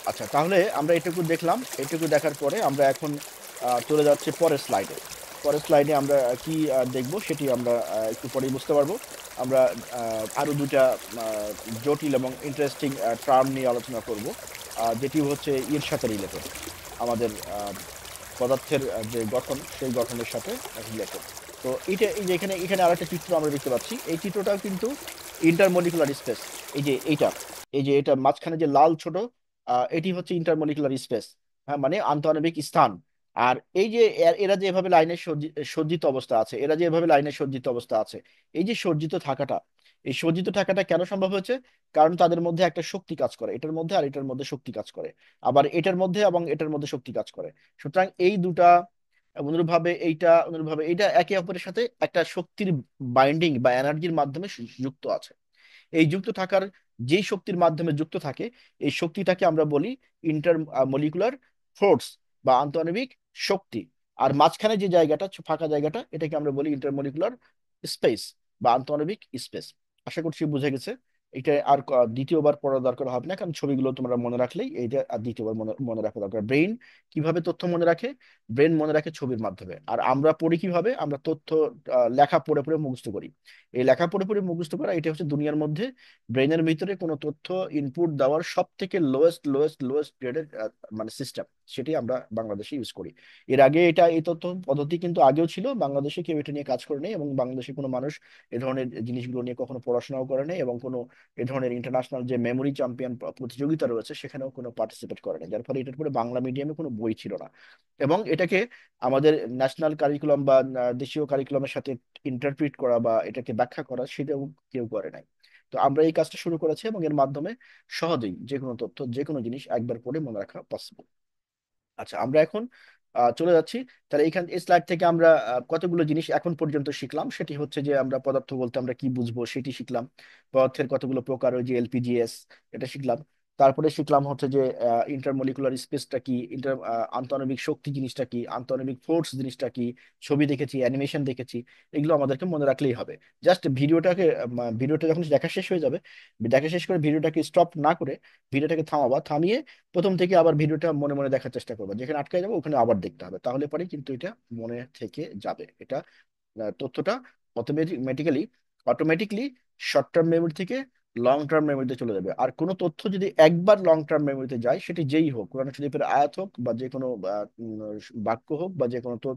Speaker 1: আচ্ছা, তাহলে আমরা এটুকু দেখলাম, এটুকু দেখার পরে আমরা এখন চলে যাচ্ছি পরের স্লাইডে। পরের স্লাইডে আমরা কি দেখবো সেটি আমরা একটু পরেই বুঝতে পারবো। আমরা আরো দুটা জটিল এবং ইন্টারেস্টিং টার্ম নিয়ে আলোচনা করব, যেটি হচ্ছে এর সাথে রিলেটেড, আমাদের পদার্থের যে গঠন, সেই গঠনের সাথে রিলেটেড। তো এটা, এই যে এখানে এখানে আরেকটা চিত্র আমরা দেখতে পাচ্ছি, এই চিত্রটাও কিন্তু ইন্টারমলিকুলার স্পেস। এই যে এইটা, এই যে এটা মাঝখানে যে লাল ছোট, এটি হচ্ছে ইন্টারমলিকুলার স্পেস। হ্যাঁ, মানে আন্তঃআণবিক স্থান। আর এই যে এরা যে এভাবে লাইনে সজ্জিত অবস্থা আছে, এরা যে এভাবে লাইনে সজ্জিত অবস্থা আছে, এই যে সজ্জিত থাকাটা, এই সজ্জিত থাকাটা কেন সম্ভব হয়েছে? কারণ তাদের মধ্যে একটা শক্তি কাজ করে, এটার মধ্যে আর এটার মধ্যে শক্তি কাজ করে, আবার এটার মধ্যে এবং এটার মধ্যে শক্তি কাজ করে। সুতরাং এই দুটা অনুরূপভাবে এইটা একে অপরের সাথে একটা শক্তির বাইন্ডিং বা এনার্জির মাধ্যমে যুক্ত আছে। এই যুক্ত থাকার, যেই শক্তির মাধ্যমে যুক্ত থাকে, এই শক্তিটাকে আমরা বলি ইন্টার মলিকুলার ফোর্স বা আন্তঃআণবিক শক্তি। আর মাঝখানে যে জায়গাটা, ফাঁকা জায়গাটা, এটাকে আমরা বলি ইন্টারমলিকুলার স্পেস বা আন্তঃআণবিক স্পেস। আশা করছি বুঝে গেছে। এটা আর দ্বিতীয়বার পড়ার দরকার হবে না, কারণ ছবিগুলো তোমরা মনে রাখলেই এইটা আর দ্বিতীয়বার মনে মনে রাখা দরকার। ব্রেইন কিভাবে তথ্য মনে রাখে? ব্রেন মনে রাখে ছবির মাধ্যমে। আর আমরা পড়ি কিভাবে? আমরা তথ্য লেখা পড়ে পড়ে মুখস্থ করি। এই লেখা পড়ে পড়ে মুখস্থ করা, এটা হচ্ছে দুনিয়ার মধ্যে ব্রেনের ভিতরে কোনো তথ্য ইনপুট দেওয়ার সব থেকে লোয়েস্ট গ্রেডের মানে সিস্টেম। সেটি আমরা বাংলাদেশে ইউজ করি। এর আগে এই তথ্য পদ্ধতি কিন্তু আগেও ছিল, বাংলাদেশে কেউ এটা নিয়ে কাজ করে নেই, এবং বাংলাদেশে কোনো মানুষ এ ধরনের জিনিসগুলো নিয়ে কখনো পড়াশোনাও করে নেই, এবং কোনো এ ধরনের ইন্টারন্যাশনাল যে মেমোরি চ্যাম্পিয়ন প্রতিযোগিতা রয়েছে সেখানেও কোনো পার্টিসিপেট করে নেই, যার ফলে এটার পরে বাংলা মিডিয়ামে কোনো বই ছিল না। এবং এটাকে আমাদের ন্যাশনাল কারিকুলাম বা দেশীয় কারিকুলামের সাথে ইন্টারপ্রিট করা বা এটাকে ব্যাখ্যা করা, সেটাও কেউ করে নাই। তো আমরা এই কাজটা শুরু করেছি, এবং এর মাধ্যমে সহজেই যে কোনো তথ্য, যে কোনো জিনিস একবার পড়ে মনে রাখা পসিবল। আচ্ছা, আমরা এখন চলে যাচ্ছি। তাহলে এই স্লাইড থেকে আমরা কতগুলো জিনিস এখন পর্যন্ত শিখলাম, সেটি হচ্ছে যে আমরা পদার্থ বলতে আমরা কি বুঝবো সেটি শিখলাম। পদার্থের কতগুলো প্রকার, ওই যে এলপিজিএস, এটা শিখলাম। তারপরে শিখলাম হচ্ছে যে ইন্টারমলিকুলার স্পেসটা কি, আন্তঃআণবিক শক্তি জিনিসটা কি, আন্তঃআণবিক ফোর্স জিনিসটা কি। ছবি দেখেছি, অ্যানিমেশন দেখেছি, এগুলো আমাদেরকে মনে রাখলেই হবে। জাস্ট ভিডিওটা যখন দেখা শেষ হয়ে যাবে, দেখা শেষ করে ভিডিওটাকে স্টপ না করে ভিডিওটাকে থামাবা, থামিয়ে প্রথম থেকে আবার ভিডিওটা মনে মনে দেখার চেষ্টা করবো। যেখানে আটকে যাবো ওখানে আবার দেখতে হবে, তাহলে পরে কিন্তু এটা মনে থেকে যাবে। এটা তথ্যটা automatically automatically short term memory থেকে লং টার্ম মেমোরিতে চলে যাবে। আর কোনো তথ্য যদি একবার লং টার্ম মেমোরিতে যায়, সেটি যেই হোক, কোরআন শরীফের আয়াত হোক বা যে কোনো বাক্য হোক বা যে কোনো তো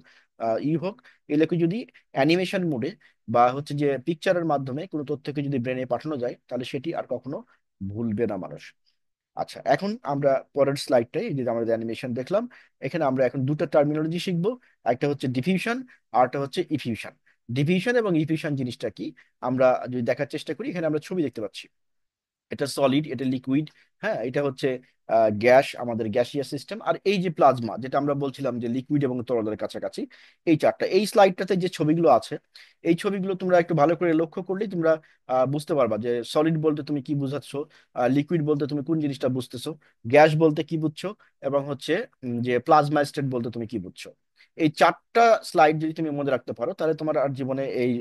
Speaker 1: হোক, এগুলোকে যদি অ্যানিমেশন মোডে বা হচ্ছে যে পিকচারের মাধ্যমে কোনো তথ্যকে যদি ব্রেনে পাঠানো যায়, তাহলে সেটি আর কখনো ভুলবে না মানুষ। আচ্ছা, এখন আমরা পরের স্লাইডটাই, এই যে আমাদের অ্যানিমেশন দেখলাম, এখানে আমরা এখন দুটো টার্মিনোলজি শিখবো। একটা হচ্ছে ডিফিউশন, আর একটা হচ্ছে ইফিউশন। ডিফিউশন এবং ইফিউশন জিনিসটা কি আমরা যদি দেখার চেষ্টা করি, এখানে আমরা ছবি দেখতে পাচ্ছি। এটা সলিড, এটা লিকুইড, হ্যাঁ, এটা হচ্ছে গ্যাস, আমাদের গ্যাসিয়াস সিস্টেম। আর এই যে প্লাজমা, যেটা আমরা বলছিলাম যে লিকুইড এবং তরলের কাছাকাছি। এই চারটা, এই স্লাইডটাতে যে ছবিগুলো আছে, এই ছবিগুলো তোমরা একটু ভালো করে লক্ষ্য করলেই তোমরা বুঝতে পারবা যে সলিড বলতে তুমি কি বুঝাচ্ছ, লিকুইড বলতে তুমি কোন জিনিসটা বুঝতেছো, গ্যাস বলতে কি বুঝছো, এবং হচ্ছে যে প্লাজমা স্টেট বলতে তুমি কি বুঝছো। এই চারটা স্লাইড যদি তুমি মনে রাখতে পারো, তাহলে তোমার আর জীবনে এই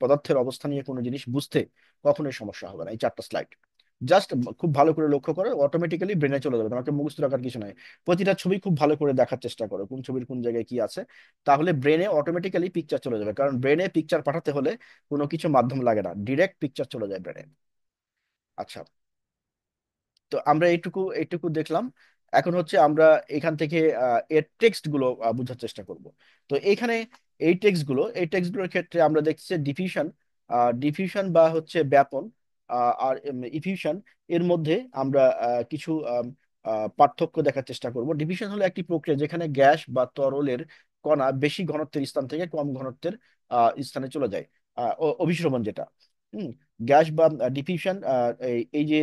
Speaker 1: পদার্থের অবস্থা নিয়ে কোনো জিনিস বুঝতে কখনোই সমস্যা হবে না। এই চারটা স্লাইড জাস্ট খুব ভালো করে লক্ষ্য করো, অটোমেটিক্যালি ব্রেনে চলে যাবে, তোমাকে মুখস্থ রাখার কিছু নাই। প্রতিটা ছবি খুব ভালো করে দেখার চেষ্টা করো, কোন ছবির কোন জায়গায় কি আছে, তাহলে ব্রেনে অটোমেটিক্যালি পিকচার চলে যাবে। কারণ ব্রেনে পিকচার পাঠাতে হলে কোনো কিছু মাধ্যম লাগে না, ডিরেক্ট পিকচার চলে যায় ব্রেনে। আচ্ছা, তো আমরা এইটুকু এইটুকু দেখলাম। এখন হচ্ছে আমরা এখান থেকে এর টেক্সট গুলো বোঝার চেষ্টা করব। তো এখানে এই টেক্সট গুলোর ক্ষেত্রে আমরা দেখছি ডিফিউশন, ডিফিউশন বা হচ্ছে ব্যাপন, আর ইফিউশন, এর মধ্যে আমরা কিছু পার্থক্য দেখার চেষ্টা করব। ডিফিউশন হলো একটি প্রক্রিয়া যেখানে গ্যাস বা তরলের কণা বেশি ঘনত্বের স্থান থেকে কম ঘনত্বের স্থানে চলে যায়, অভিস্রবণ যেটা। হুম, গ্যাস বা ডিফিউশন, এই যে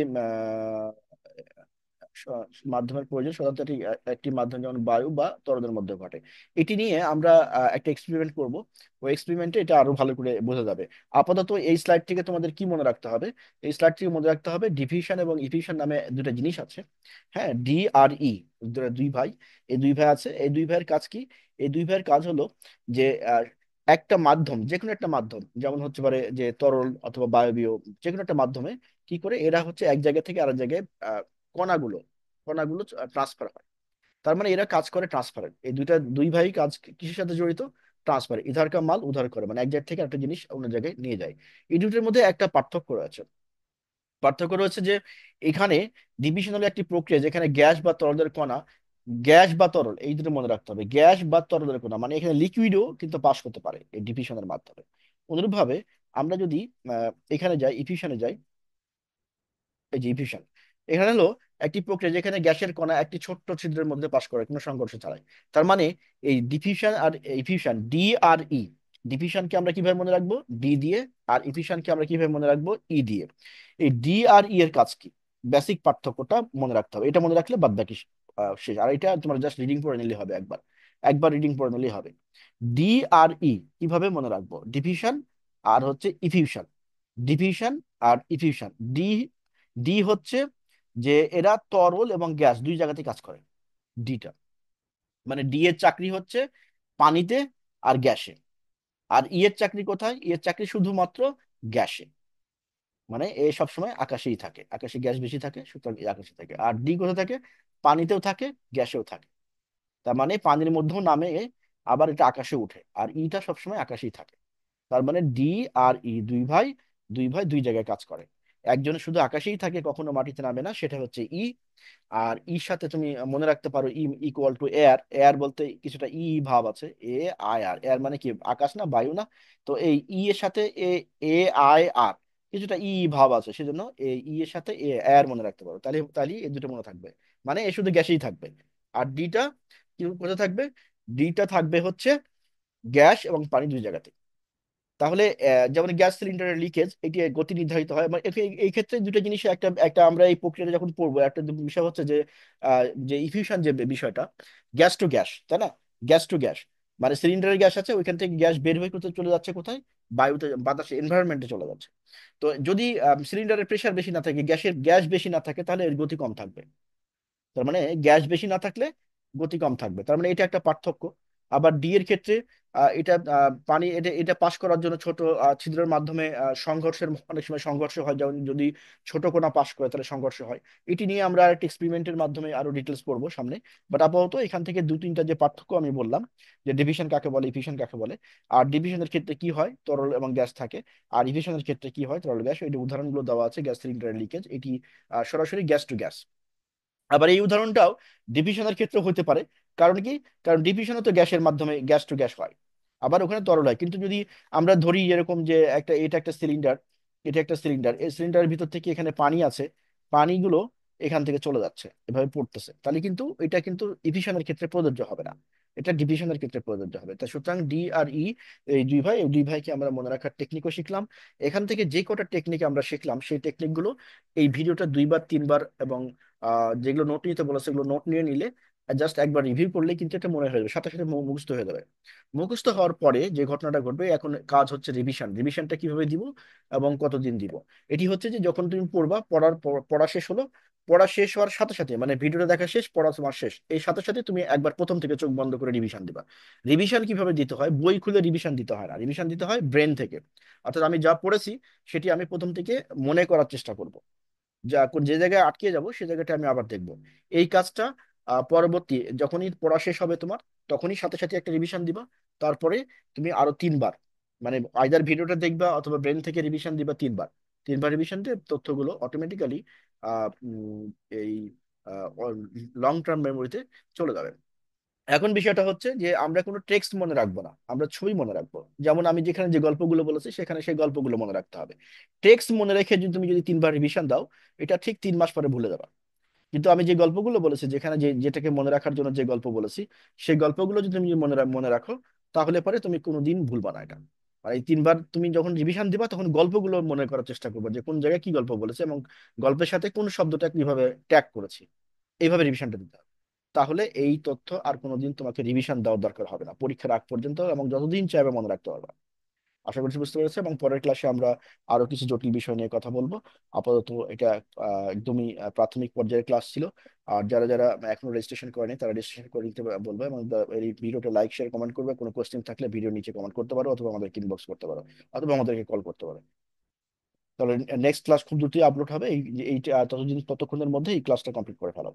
Speaker 1: মাধ্যমের প্রয়োজন, সাধারণত এটি একটি মাধ্যম যেমন বায়ু বা তরলের মধ্যে ঘটে। এটি নিয়ে আমরা একটা এক্সপেরিমেন্ট করব। ওই এক্সপেরিমেন্টে এটা আরো ভালো করে বোঝা যাবে। আপাতত এই স্লাইড থেকে তোমাদের কি মনে রাখতে হবে? এই স্লাইড থেকে মনে রাখতে হবে ডিফিউশন এবং ইফিউশন নামে দুটো জিনিস আছে। হ্যাঁ, ডি আর ই, দুই ভাই। এই দুই ভাই আছে, এই দুই ভাইয়ের কাজ কি? এই দুই ভাইয়ের কাজ হলো যে একটা মাধ্যম, যে কোনো একটা মাধ্যম, যেমন হচ্ছে পারে যে তরল অথবা বায়বীয়, যে কোনো একটা মাধ্যমে কি করে এরা হচ্ছে এক জায়গা থেকে আরেক জায়গায় কণাগুলো কণাগুলো ট্রান্সফার হয়। তার মানে এরা কাজ করে ট্রান্সফারের। এই দুই ভাই কাজ কিসের সাথে জড়িত? ট্রান্সফার, ইধার কা মাল উধার করে, মানে এক জায়গা থেকে একটা জিনিস অন্য জায়গায় নিয়ে যায়। এই দুটোর মধ্যে একটা পার্থক্য রয়েছে যে এখানে ডিভিশন হলো একটি প্রক্রিয়া যেখানে গ্যাস বা তরলের কণা, গ্যাস বা তরল এই দুটো মনে রাখতে হবে, গ্যাস বা তরলের কণা, মানে এখানে লিকুইডও কিন্তু পাস করতে পারে এই ডিভিশনের মাধ্যমে। অনুরূপভাবে আমরা যদি এখানে যাই, ইফিউশনে যাই, এই যে ইফিউশন, এখানে হলো একটি প্রক্রিয়া যেখানে গ্যাসের কণা একটি ছোট্ট ছিদ্রের মধ্যে পাস করে কোনো সংঘর্ষ ছাড়াই। তার মানে এই ডিফিউশন আর ইফিউশন, ডি আর ই, ডিফিউশনকে আমরা কিভাবে মনে রাখবো, ডি দিয়ে, আর ইফিউশনকে আমরা কিভাবে মনে রাখবো, ই দিয়ে। এই ডি আর ই এর কাজ কি, বেসিক পার্থক্যটা মনে রাখতে হবে। এটা মনে রাখলে বাদ বাকি শেষ। আর এটা তোমার জাস্ট রিডিং পড়ে নিলে হবে, একবার একবার রিডিং পড়ে নিলেই হবে। ডি আর ই কিভাবে মনে রাখবো, ডিফিউশন আর হচ্ছে ইফিউশন, ডিফিউশন আর ইফিউশন। ডি, ডি হচ্ছে যে এরা তরল এবং গ্যাস দুই জায়গাতে কাজ করে, ডিটা। মানে ডি এর চাকরি হচ্ছে পানিতে আর গ্যাসে। আর ই এর চাকরি কোথায়, ই এর চাকরি শুধুমাত্র গ্যাসে। মানে এ সবসময় আকাশেই থাকে, আকাশে গ্যাস বেশি থাকে, সুতরাং এ আকাশে থাকে। আর ডি কোথায় থাকে, পানিতেও থাকে, গ্যাসেও থাকে। তার মানে পানির মধ্যেও নামে এ, আবার এটা আকাশে উঠে। আর ইটা সবসময় আকাশেই থাকে। তার মানে ডি আর ই দুই ভাই, দুই ভাই দুই জায়গায় কাজ করে। একজনে শুধু আকাশেই থাকে, কখনো মাটিতে নামে না, সেটা হচ্ছে ই। আর ইর সাথে তুমি মনে রাখতে পারো E equal to air. Air বলতে কিছুটা ই ভাব আছে, এ আই আর। এয়ার মানে কি, আকাশ না, বায়ু না? তো এই ই এর সাথে এ, এ আই আর কিছুটা ই ভাব আছে, সেজন্য এই ই এর সাথে এ এয়ার মনে রাখতে পারো। তাহলে তাহলে এই দুটো মনে থাকবে। মানে এ শুধু গ্যাসেই থাকবে। আর ডিটা কি কোথায় থাকবে, ডিটা থাকবে হচ্ছে গ্যাস এবং পানি দুই জায়গাতে। তাহলে যেমন গ্যাস সিলিন্ডারের লিকেজ, এটি গতি নির্ধারিত হয়। মানে এই ক্ষেত্রে দুটো জিনিস, একটা একটা আমরা এই প্রক্রিয়াটা যখন পড়বো, একটা বিষয় হচ্ছে যে যে ইফিউশন যে বিষয়টা, গ্যাস টু গ্যাস, তাই না? গ্যাস টু গ্যাস মানে সিলিন্ডারের গ্যাস আছে, ওইখান থেকে গ্যাস বের হয়ে কোথায় চলে যাচ্ছে, কোথায়, বায়ুতে, বাতাসে, এনভায়রনমেন্টে চলে যাচ্ছে। তো যদি সিলিন্ডারের প্রেশার বেশি না থাকে, গ্যাসের গ্যাস বেশি না থাকে, তাহলে এর গতি কম থাকবে। তার মানে গ্যাস বেশি না থাকলে গতি কম থাকবে। তার মানে এটা একটা পার্থক্য। আবার ডি এর ক্ষেত্রে এটা পানি, এটা এটা পাস করার জন্য ছোট ছিদ্রের মাধ্যমে সংঘর্ষের, অনেক সময় সংঘর্ষ হয়, যেমন যদি ছোট কোণা পাস করে তাহলে সংঘর্ষ হয়। এটি নিয়ে আমরা একটা এক্সপেরিমেন্টের মাধ্যমে আরো ডিটেলস পড়বো সামনে। বাট আপাতত এখান থেকে দু তিনটা যে পার্থক্য আমি বললাম, যে ডিভিশন কাকে বলে, ইফিশন কাকে বলে, আর ডিভিশনের ক্ষেত্রে কি হয়, তরল এবং গ্যাস থাকে, আর ইফিশনের ক্ষেত্রে কি হয়, তরল গ্যাস, এই উদাহরণগুলো দেওয়া আছে। গ্যাস সিলিন্ডারের লিকেজ, এটি সরাসরি গ্যাস টু গ্যাস। আবার এই উদাহরণটাও ডিফিউশনের ক্ষেত্রে হতে পারে। কারণ কি, কারণ ডিফিউশনও তো গ্যাসের মাধ্যমে, গ্যাস টু গ্যাস হয়। আবার ওখানে তরল হয়। কিন্তু যদি আমরা ধরি এরকম যে একটা, এটা একটা সিলিন্ডার, এটা একটা সিলিন্ডার, এই সিলিন্ডারের ভিতর থেকে এখানে পানি আছে, পানিগুলো এখান থেকে চলে যাচ্ছে, এভাবে পড়তেছে, তাহলে কিন্তু এটা কিন্তু ইফিশনের ক্ষেত্রে প্রযোজ্য হবে না, এটা ডিফিউশনের ক্ষেত্রে প্রযোজ্য হবে। তা সুতরাং ডি আর ই, এই দুই ভাই, এই দুই ভাইকে আমরা মনে রাখার টেকনিকও শিখলাম। এখান থেকে যে কটা টেকনিক আমরা শিখলাম, সেই টেকনিকগুলো এই ভিডিওটা দুইবার তিনবার এবং যেগুলো নোট নিতে বলেছে সেগুলো নোট নিয়ে নিলে, জাস্ট একবার রিভিউ করলে কিন্তু এটা মনে হয়ে যাবে, সাথে সাথে মুখস্থ হয়ে যাবে। মুখস্থ হওয়ার পরে যে ঘটনাটা ঘটবে, এখন কাজ হচ্ছে রিভিশন। রিভিশনটা কিভাবে দিব এবং কতদিন দিব, এটি হচ্ছে যে যখন তুমি পড়বা, পড়া শেষ হলো, পড়া শেষ হওয়ার সাথে সাথে, মানে ভিডিওটা দেখা শেষ, পড়া তোমার শেষ, এই সাথে সাথে তুমি একবার প্রথম থেকে চোখ বন্ধ করে রিভিশন দিবা। রিভিশন কিভাবে দিতে হয়, বই খুলে রিভিশন দিতে হয় না, রিভিশন দিতে হয় ব্রেন থেকে। অর্থাৎ আমি যা পড়েছি সেটি আমি প্রথম থেকে মনে করার চেষ্টা করব, যা যে জায়গায় আটকে যাব সে জায়গাটা আমি আবার দেখব। এই কাজটা পরবর্তী যখনই পড়া শেষ হবে তোমার, তখনই সাথে সাথে একটা রিভিশন দিবা। তারপরে তুমি আরো তিনবার, মানে আইদার ভিডিওটা দেখবা অথবা ব্রেন থেকে রিভিশন দিবা তিনবার। তিনবার রিভিশন দিয়ে তথ্যগুলো অটোমেটিক্যালি এই লং টার্ম মেমোরিতে চলে যাবে। এখন বিষয়টা হচ্ছে যে আমরা কোনো টেক্সট মনে রাখবো না, আমরা ছবি মনে রাখবো। যেমন আমি যেখানে যে গল্পগুলো বলেছি সেখানে সেই গল্পগুলো মনে রাখতে হবে। টেক্সট মনে রেখে যদি তুমি যদি তিনবার রিভিশন দাও, এটা ঠিক 3 মাস পরে ভুলে যাবে। কিন্তু আমি যে গল্পগুলো বলেছি, যেখানে যে যেটাকে মনে রাখার জন্য যে গল্প বলেছি, সেই গল্পগুলো যদি তুমি মনে রাখো, তাহলে পরে তুমি কোনোদিন ভুলবা না এটা। আর এই তিনবার তুমি যখন রিভিশন দিবা, তখন গল্পগুলো মনে করার চেষ্টা করবে, যে কোন জায়গায় কি গল্প বলেছে এবং গল্পের সাথে কোন শব্দটা কিভাবে ট্যাগ করেছি, এইভাবে রিভিশনটা দিতে হবে। তাহলে এই তথ্য আর কোনোদিন তোমাকে রিভিশন দেওয়ার দরকার হবে না পরীক্ষার আগ পর্যন্ত, এবং যতদিন চাইবে মনে রাখতে পারবা। আশা করছি বুঝতে পেরেছে। এবং পরের ক্লাসে আমরা আরো কিছু জটিল বিষয় নিয়ে কথা বলবো। আপাতত এটা একদমই প্রাথমিক পর্যায়ের ক্লাস ছিল। আর যারা যারা এখনো রেজিস্ট্রেশন করেনি, তারা রেজিস্ট্রেশন করে নিতে বলবো। এবং এই ভিডিওটা লাইক শেয়ার কমেন্ট করবে। কোনো কোশ্চেন থাকলে ভিডিও নিচে কমেন্ট করতে পারো, অথবা আমাদেরকে ইনবক্স করতে পারো, অথবা আমাদেরকে কল করতে পারো। তাহলে নেক্সট ক্লাস খুব দ্রুতই আপলোড হবে। এইটা ততক্ষণের মধ্যে এই ক্লাসটা কমপ্লিট করে ফেলো।